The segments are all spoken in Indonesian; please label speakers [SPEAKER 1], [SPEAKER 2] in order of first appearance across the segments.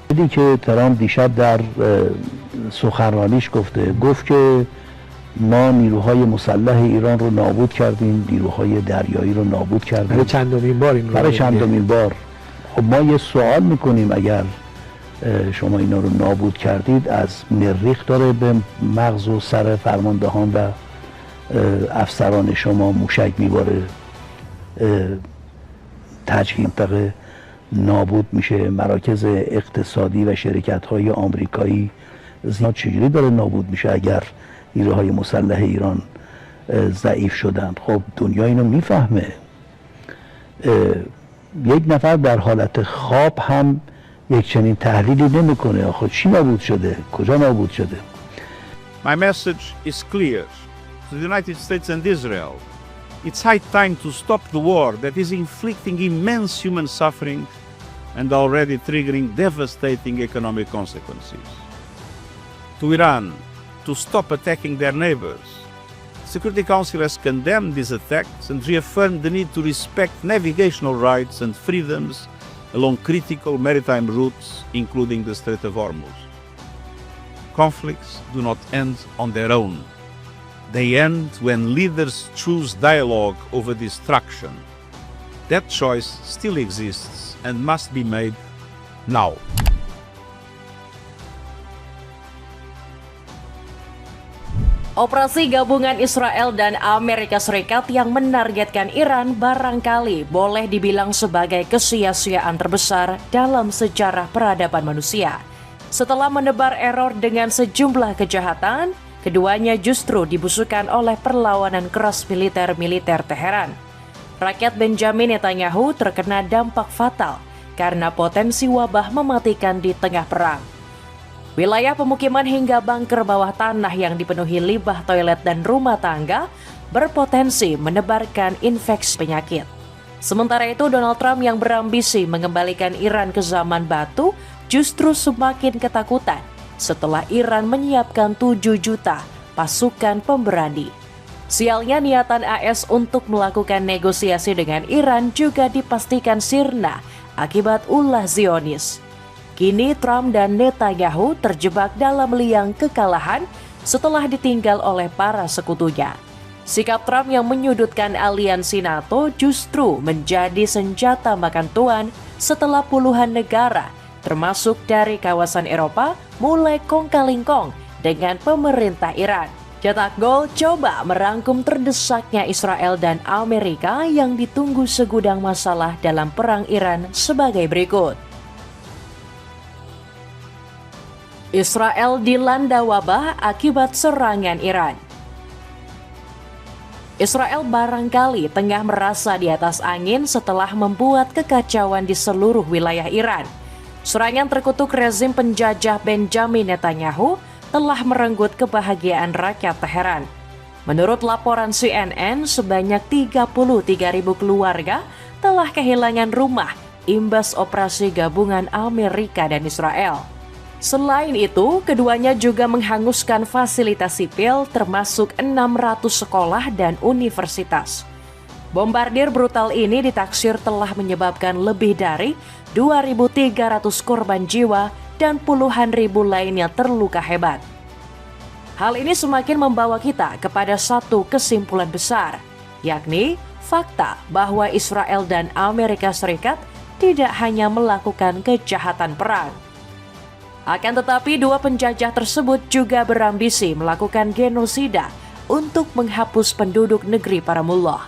[SPEAKER 1] دیدی که ترامپ دیشب در سخنرانیش گفت که ما نیروهای مسلح ایران رو نابود کردیم، نیروهای دریایی رو نابود کردیم برای چندمین بار. خب ما یه سوال میکنیم، اگر شما اینا رو نابود کردید، از مریخ داره به مغز و سر فرماندهان و افسران شما موشک میباره، تجهیز منطقه نابود میشه، مراکز اقتصادی و شرکت های آمریکایی زیاد چجوری داره نابود میشه اگر نیروهای مسلح ایران ضعیف شدن؟ خب دنیا اینو میفهمه. یک نفر در حالت خواب هم یک چنین تحلیلی نمیکنه. آخه چی نابود شده؟ کجا نابود شده؟
[SPEAKER 2] My message is clear to the United States and Israel. It's high time to stop the war that is inflicting immense human suffering and already triggering devastating economic consequences. To Iran, to stop attacking their neighbors. The Security Council has condemned these attacks and reaffirmed the need to respect navigational rights and freedoms along critical maritime routes, including the Strait of Hormuz. Conflicts do not end on their own. They end when leaders choose dialogue over destruction. That choice still exists and must be made now.
[SPEAKER 3] Operasi gabungan Israel dan Amerika Serikat yang menargetkan Iran barangkali boleh dibilang sebagai kesia-siaan terbesar dalam sejarah peradaban manusia. Setelah menebar error dengan sejumlah kejahatan, keduanya justru dibusukan oleh perlawanan keras militer Teheran. Rakyat Benjamin Netanyahu terkena dampak fatal karena potensi wabah mematikan di tengah perang. Wilayah pemukiman hingga bunker bawah tanah yang dipenuhi limbah toilet dan rumah tangga berpotensi menebarkan infeksi penyakit. Sementara itu, Donald Trump yang berambisi mengembalikan Iran ke zaman batu justru semakin ketakutan setelah Iran menyiapkan 7 juta pasukan pemberani. Sialnya, niatan AS untuk melakukan negosiasi dengan Iran juga dipastikan sirna akibat ulah Zionis. Kini Trump dan Netanyahu terjebak dalam liang kekalahan setelah ditinggal oleh para sekutunya. Sikap Trump yang menyudutkan aliansi NATO justru menjadi senjata makan tuan setelah puluhan negara, termasuk dari kawasan Eropa, mulai kong-kalingkong dengan pemerintah Iran. Cetak gol coba merangkum terdesaknya Israel dan Amerika yang ditunggu segudang masalah dalam perang Iran sebagai berikut. Israel dilanda wabah akibat serangan Iran. Israel barangkali tengah merasa di atas angin setelah membuat kekacauan di seluruh wilayah Iran. Serangan terkutuk rezim penjajah Benjamin Netanyahu telah merenggut kebahagiaan rakyat Teheran. Menurut laporan CNN, sebanyak 33.000 keluarga telah kehilangan rumah imbas operasi gabungan Amerika dan Israel. Selain itu, keduanya juga menghanguskan fasilitas sipil termasuk 600 sekolah dan universitas. Bombardir brutal ini ditaksir telah menyebabkan lebih dari 2.300 korban jiwa dan puluhan ribu lainnya terluka hebat. Hal ini semakin membawa kita kepada satu kesimpulan besar, yakni fakta bahwa Israel dan Amerika Serikat tidak hanya melakukan kejahatan perang. Akan tetapi, dua penjajah tersebut juga berambisi melakukan genosida untuk menghapus penduduk negeri para mullah.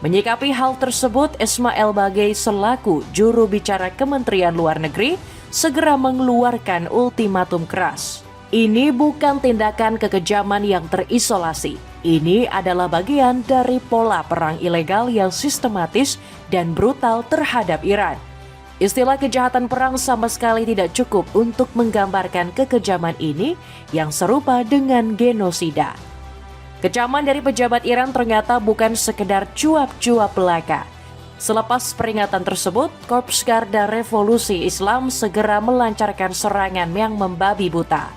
[SPEAKER 3] Menyikapi hal tersebut, Ismail Bagei selaku juru bicara Kementerian Luar Negeri segera mengeluarkan ultimatum keras. Ini bukan tindakan kekejaman yang terisolasi. Ini adalah bagian dari pola perang ilegal yang sistematis dan brutal terhadap Iran. Istilah kejahatan perang sama sekali tidak cukup untuk menggambarkan kekejaman ini yang serupa dengan genosida. Kecaman dari pejabat Iran ternyata bukan sekedar cuap-cuap belaka. Selepas peringatan tersebut, Korps Garda Revolusi Islam segera melancarkan serangan yang membabi buta.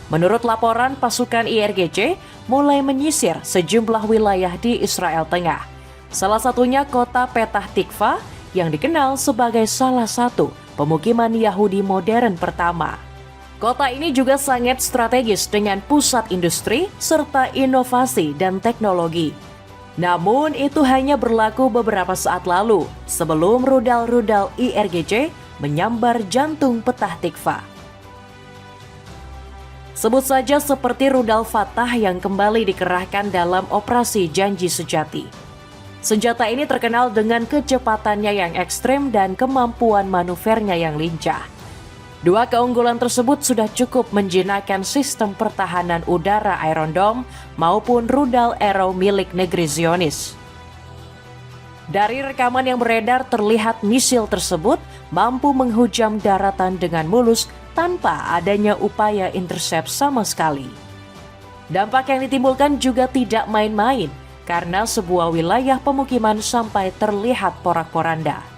[SPEAKER 3] Menurut laporan, pasukan IRGC mulai menyisir sejumlah wilayah di Israel Tengah. Salah satunya kota Petah Tikva yang dikenal sebagai salah satu pemukiman Yahudi modern pertama. Kota ini juga sangat strategis dengan pusat industri serta inovasi dan teknologi. Namun itu hanya berlaku beberapa saat lalu sebelum rudal-rudal IRGC menyambar jantung Petah Tikva. Sebut saja seperti rudal Fatah yang kembali dikerahkan dalam operasi Janji Sejati. Senjata ini terkenal dengan kecepatannya yang ekstrem dan kemampuan manuvernya yang lincah. Dua keunggulan tersebut sudah cukup menjinakkan sistem pertahanan udara Iron Dome maupun rudal Arrow milik negeri Zionis. Dari rekaman yang beredar terlihat misil tersebut mampu menghujam daratan dengan mulus tanpa adanya upaya intercept sama sekali. Dampak yang ditimbulkan juga tidak main-main karena sebuah wilayah pemukiman sampai terlihat porak-poranda.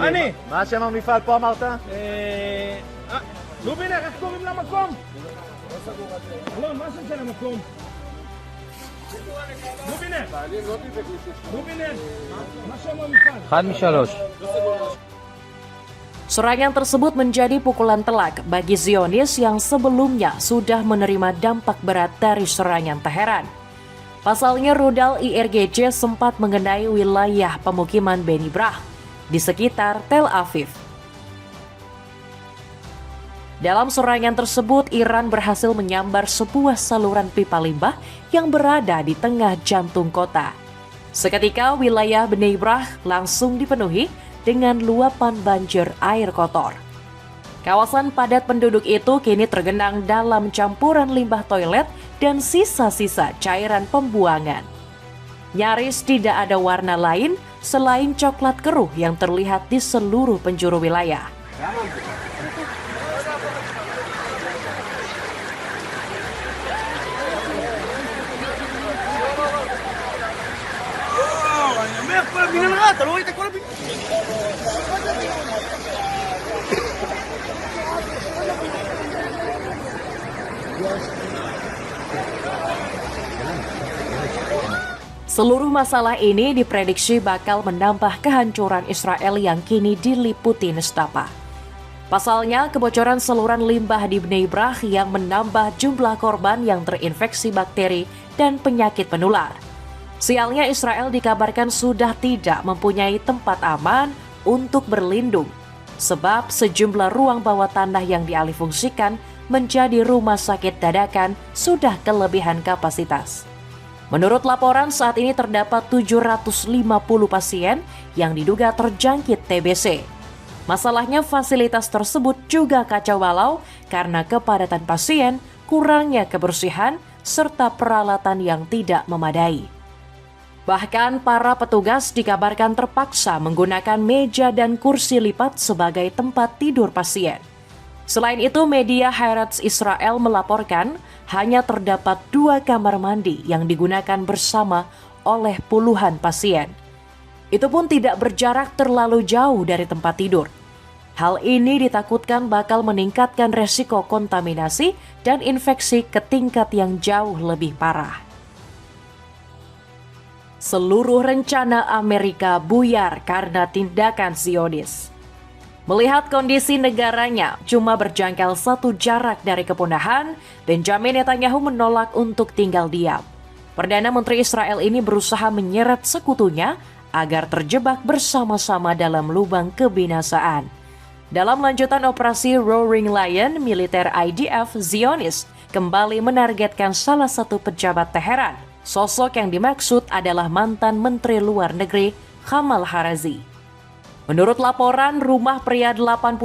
[SPEAKER 4] אני! מה שם המפעל פה אמרת? לובינר, איך קוראים למקום? אלון, מה שם של המקום? לובינר! לובינר! מה שם המפעל?
[SPEAKER 5] אחד משלוש.
[SPEAKER 3] Serangan tersebut menjadi pukulan telak bagi Zionis yang sebelumnya sudah menerima dampak berat dari serangan Teheran. Pasalnya rudal IRGC sempat mengenai wilayah pemukiman Beni Brah di sekitar Tel Aviv. Dalam serangan tersebut, Iran berhasil menyambar sebuah saluran pipa limbah yang berada di tengah jantung kota. Seketika wilayah Beni Brah langsung dipenuhi dengan luapan banjir air kotor. Kawasan padat penduduk itu kini tergenang dalam campuran limbah toilet dan sisa-sisa cairan pembuangan. Nyaris tidak ada warna lain selain coklat keruh yang terlihat di seluruh penjuru wilayah. Seluruh masalah ini diprediksi bakal menambah kehancuran Israel yang kini diliputi nestapa. Pasalnya, kebocoran saluran limbah di Bnei Brah yang menambah jumlah korban yang terinfeksi bakteri dan penyakit penular. Sialnya, Israel dikabarkan sudah tidak mempunyai tempat aman untuk berlindung, sebab sejumlah ruang bawah tanah yang dialihfungsikan menjadi rumah sakit dadakan sudah kelebihan kapasitas. Menurut laporan, saat ini terdapat 750 pasien yang diduga terjangkit TBC. Masalahnya, fasilitas tersebut juga kacau balau karena kepadatan pasien, kurangnya kebersihan, serta peralatan yang tidak memadai. Bahkan para petugas dikabarkan terpaksa menggunakan meja dan kursi lipat sebagai tempat tidur pasien. Selain itu, media Haaretz Israel melaporkan hanya terdapat 2 kamar mandi yang digunakan bersama oleh puluhan pasien. Itu pun tidak berjarak terlalu jauh dari tempat tidur. Hal ini ditakutkan bakal meningkatkan resiko kontaminasi dan infeksi ke tingkat yang jauh lebih parah. Seluruh rencana Amerika buyar karena tindakan Zionis. Melihat kondisi negaranya cuma berjangkau 1 jarak dari kepunahan, Benjamin Netanyahu menolak untuk tinggal diam. Perdana Menteri Israel ini berusaha menyeret sekutunya agar terjebak bersama-sama dalam lubang kebinasaan. Dalam lanjutan operasi Roaring Lion, militer IDF Zionis kembali menargetkan salah satu pejabat Teheran. Sosok yang dimaksud adalah mantan Menteri Luar Negeri Kamal Kharazi. Menurut laporan, rumah pria 81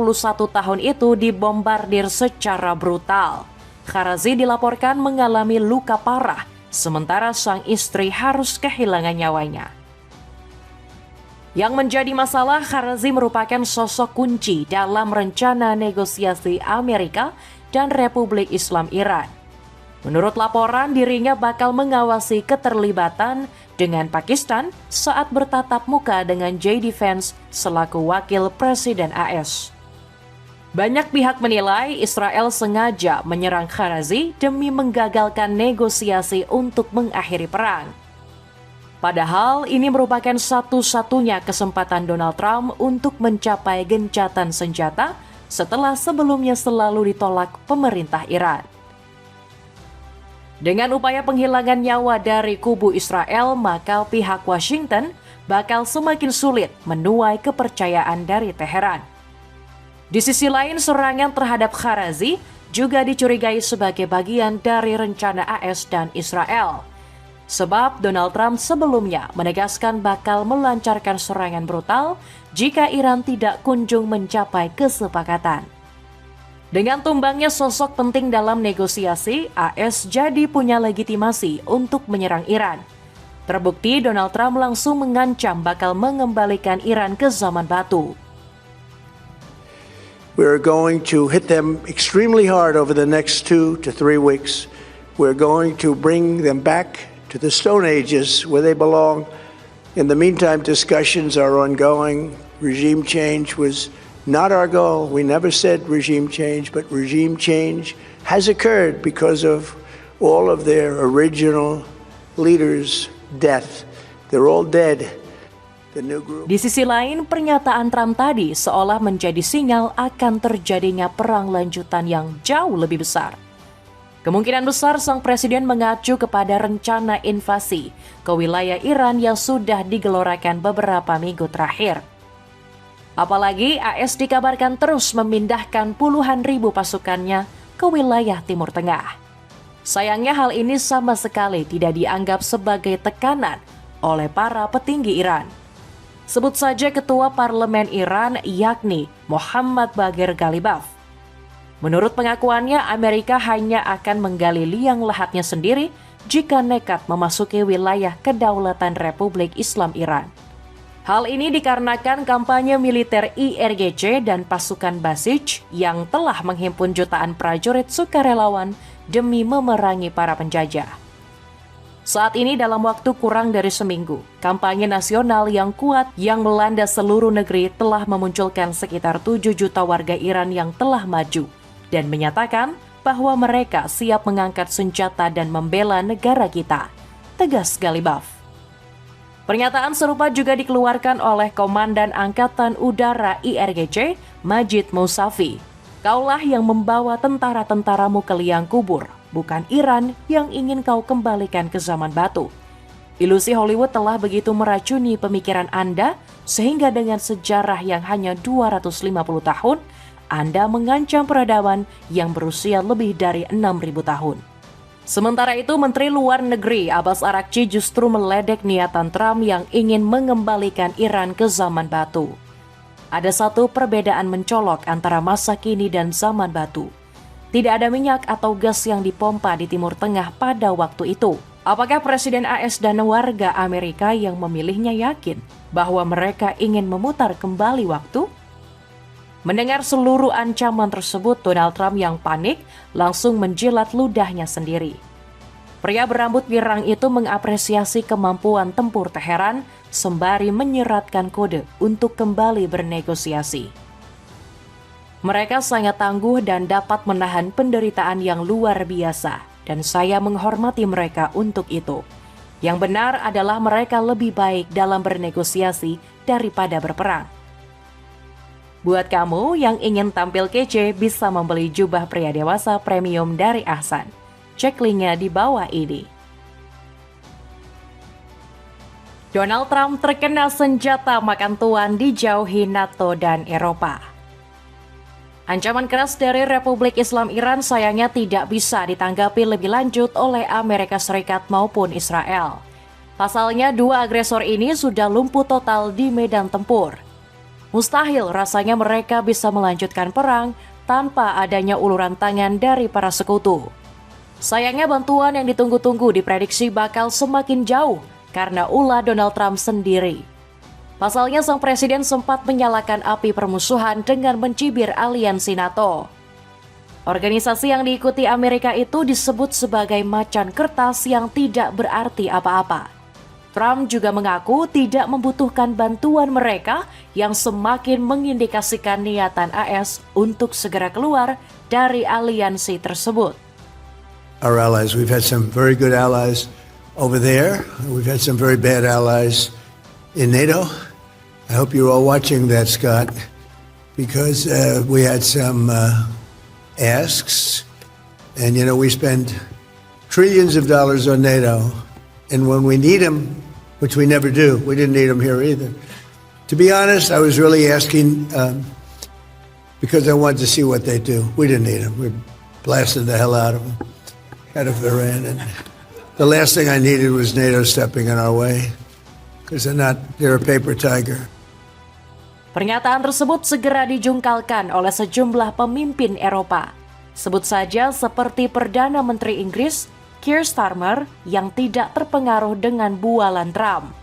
[SPEAKER 3] tahun itu dibombardir secara brutal. Kharazi dilaporkan mengalami luka parah sementara sang istri harus kehilangan nyawanya. Yang menjadi masalah, Kharazi merupakan sosok kunci dalam rencana negosiasi Amerika dan Republik Islam Iran. Menurut laporan, dirinya bakal mengawasi keterlibatan dengan Pakistan saat bertatap muka dengan JD Vance selaku wakil Presiden AS. Banyak pihak menilai Israel sengaja menyerang Kharazi demi menggagalkan negosiasi untuk mengakhiri perang. Padahal ini merupakan satu-satunya kesempatan Donald Trump untuk mencapai gencatan senjata setelah sebelumnya selalu ditolak pemerintah Iran. Dengan upaya penghilangan nyawa dari kubu Israel, maka pihak Washington bakal semakin sulit menuai kepercayaan dari Teheran. Di sisi lain, serangan terhadap Kharazi juga dicurigai sebagai bagian dari rencana AS dan Israel. Sebab Donald Trump sebelumnya menegaskan bakal melancarkan serangan brutal jika Iran tidak kunjung mencapai kesepakatan. Dengan tumbangnya sosok penting dalam negosiasi, AS jadi punya legitimasi untuk menyerang Iran. Terbukti Donald Trump langsung mengancam bakal mengembalikan Iran ke zaman batu.
[SPEAKER 5] We're going to hit them extremely hard over the next 2 to 3 weeks. We're going to bring them back to the Stone Ages where they belong. In the meantime, discussions are ongoing. Regime change was not our goal. We never said regime change, but regime change has occurred because of all of their original leaders' death. They're all dead. The new group.
[SPEAKER 3] Di sisi lain, pernyataan Trump tadi seolah menjadi sinyal akan terjadinya perang lanjutan yang jauh lebih besar. Kemungkinan besar sang presiden mengacu kepada rencana invasi ke wilayah Iran yang sudah digelorakan beberapa minggu terakhir. Apalagi AS dikabarkan terus memindahkan puluhan ribu pasukannya ke wilayah Timur Tengah. Sayangnya hal ini sama sekali tidak dianggap sebagai tekanan oleh para petinggi Iran. Sebut saja Ketua Parlemen Iran yakni Mohammad Bagher Ghalibaf. Menurut pengakuannya, Amerika hanya akan menggali liang lahatnya sendiri jika nekat memasuki wilayah kedaulatan Republik Islam Iran. Hal ini dikarenakan kampanye militer IRGC dan pasukan Basij yang telah menghimpun jutaan prajurit sukarelawan demi memerangi para penjajah. Saat ini dalam waktu kurang dari seminggu, kampanye nasional yang kuat yang melanda seluruh negeri telah memunculkan sekitar 7 juta warga Iran yang telah maju dan menyatakan bahwa mereka siap mengangkat senjata dan membela negara kita, tegas Ghalibaf. Pernyataan serupa juga dikeluarkan oleh Komandan Angkatan Udara IRGC, Majid Mousavi. Kaulah yang membawa tentara-tentaramu ke liang kubur, bukan Iran yang ingin kau kembalikan ke zaman batu. Ilusi Hollywood telah begitu meracuni pemikiran Anda, sehingga dengan sejarah yang hanya 250 tahun, Anda mengancam peradaban yang berusia lebih dari 6.000 tahun. Sementara itu, Menteri Luar Negeri Abbas Araghchi justru meledek niatan Trump yang ingin mengembalikan Iran ke zaman batu. Ada satu perbedaan mencolok antara masa kini dan zaman batu. Tidak ada minyak atau gas yang dipompa di Timur Tengah pada waktu itu. Apakah Presiden AS dan warga Amerika yang memilihnya yakin bahwa mereka ingin memutar kembali waktu? Mendengar seluruh ancaman tersebut, Donald Trump yang panik langsung menjilat ludahnya sendiri. Pria berambut pirang itu mengapresiasi kemampuan tempur Teheran sembari menyeratkan kode untuk kembali bernegosiasi. Mereka sangat tangguh dan dapat menahan penderitaan yang luar biasa, dan saya menghormati mereka untuk itu. Yang benar adalah mereka lebih baik dalam bernegosiasi daripada berperang. Buat kamu yang ingin tampil kece, bisa membeli jubah pria dewasa premium dari Ahsan. Cek linknya di bawah ini. Donald Trump terkena senjata makan tuan dijauhi NATO dan Eropa. Ancaman keras dari Republik Islam Iran sayangnya tidak bisa ditanggapi lebih lanjut oleh Amerika Serikat maupun Israel. Pasalnya, dua agresor ini sudah lumpuh total di medan tempur. Mustahil rasanya mereka bisa melanjutkan perang tanpa adanya uluran tangan dari para sekutu. Sayangnya bantuan yang ditunggu-tunggu diprediksi bakal semakin jauh karena ulah Donald Trump sendiri. Pasalnya sang presiden sempat menyalakan api permusuhan dengan mencibir aliansi NATO. Organisasi yang diikuti Amerika itu disebut sebagai macan kertas yang tidak berarti apa-apa. Trump juga mengaku tidak membutuhkan bantuan mereka yang semakin mengindikasikan niatan AS untuk segera keluar dari aliansi tersebut.
[SPEAKER 5] Our allies, we've had some very good allies over there. We've had some very bad allies in NATO. I hope you're all watching that, Scott, because we had some asks, and we spend trillions of dollars on NATO, and when we need them, which we never do, we didn't need them here either. To be honest, I was really asking because I wanted to see what they do. We didn't need them. We blasted the hell out of them, out of Iran, and the last thing I needed was NATO stepping in our way, because they're a paper tiger.
[SPEAKER 3] Pernyataan tersebut segera dijungkalkan oleh sejumlah pemimpin Eropa. Sebut saja seperti Perdana Menteri Inggris, Keir Starmer, yang tidak terpengaruh dengan bualan Trump.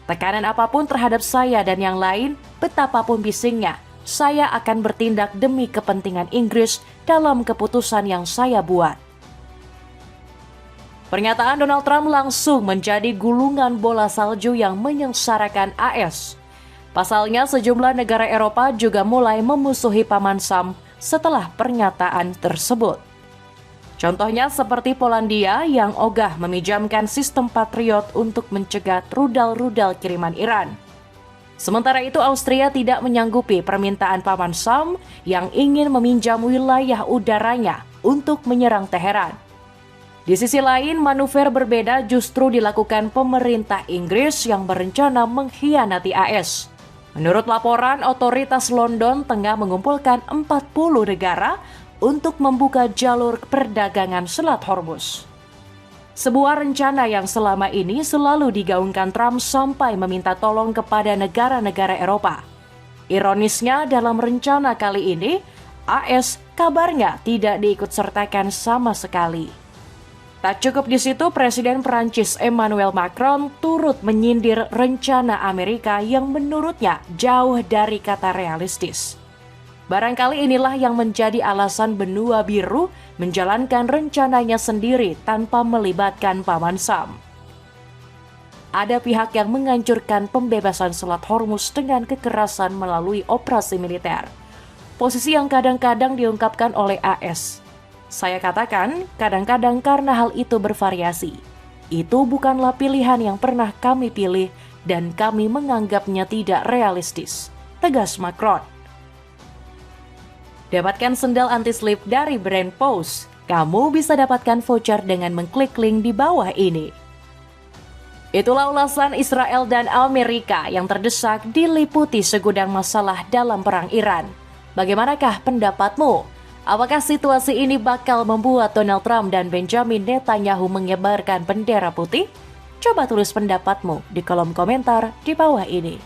[SPEAKER 3] Tekanan apapun terhadap saya dan yang lain, betapapun bisingnya, saya akan bertindak demi kepentingan Inggris dalam keputusan yang saya buat. Pernyataan Donald Trump langsung menjadi gulungan bola salju yang menyengsarakan AS. Pasalnya sejumlah negara Eropa juga mulai memusuhi Paman Sam setelah pernyataan tersebut. Contohnya seperti Polandia yang ogah meminjamkan sistem Patriot untuk mencegat rudal-rudal kiriman Iran. Sementara itu Austria tidak menyanggupi permintaan Paman Sam yang ingin meminjam wilayah udaranya untuk menyerang Teheran. Di sisi lain, manuver berbeda justru dilakukan pemerintah Inggris yang berencana mengkhianati AS. Menurut laporan, otoritas London tengah mengumpulkan 40 negara untuk membuka jalur perdagangan Selat Hormuz. Sebuah rencana yang selama ini selalu digaungkan Trump sampai meminta tolong kepada negara-negara Eropa. Ironisnya dalam rencana kali ini, AS kabarnya tidak diikutsertakan sama sekali. Tak cukup di situ, Presiden Prancis Emmanuel Macron turut menyindir rencana Amerika yang menurutnya jauh dari kata realistis. Barangkali inilah yang menjadi alasan benua biru menjalankan rencananya sendiri tanpa melibatkan Paman Sam. Ada pihak yang menganjurkan pembebasan Selat Hormuz dengan kekerasan melalui operasi militer. Posisi yang kadang-kadang diungkapkan oleh AS. Saya katakan, kadang-kadang karena hal itu bervariasi. Itu bukanlah pilihan yang pernah kami pilih dan kami menganggapnya tidak realistis, tegas Macron. Dapatkan sendal anti-slip dari brand Pose. Kamu bisa dapatkan voucher dengan mengklik link di bawah ini. Itulah ulasan Israel dan Amerika yang terdesak diliputi segudang masalah dalam perang Iran. Bagaimanakah pendapatmu? Apakah situasi ini bakal membuat Donald Trump dan Benjamin Netanyahu mengibarkan bendera putih? Coba tulis pendapatmu di kolom komentar di bawah ini.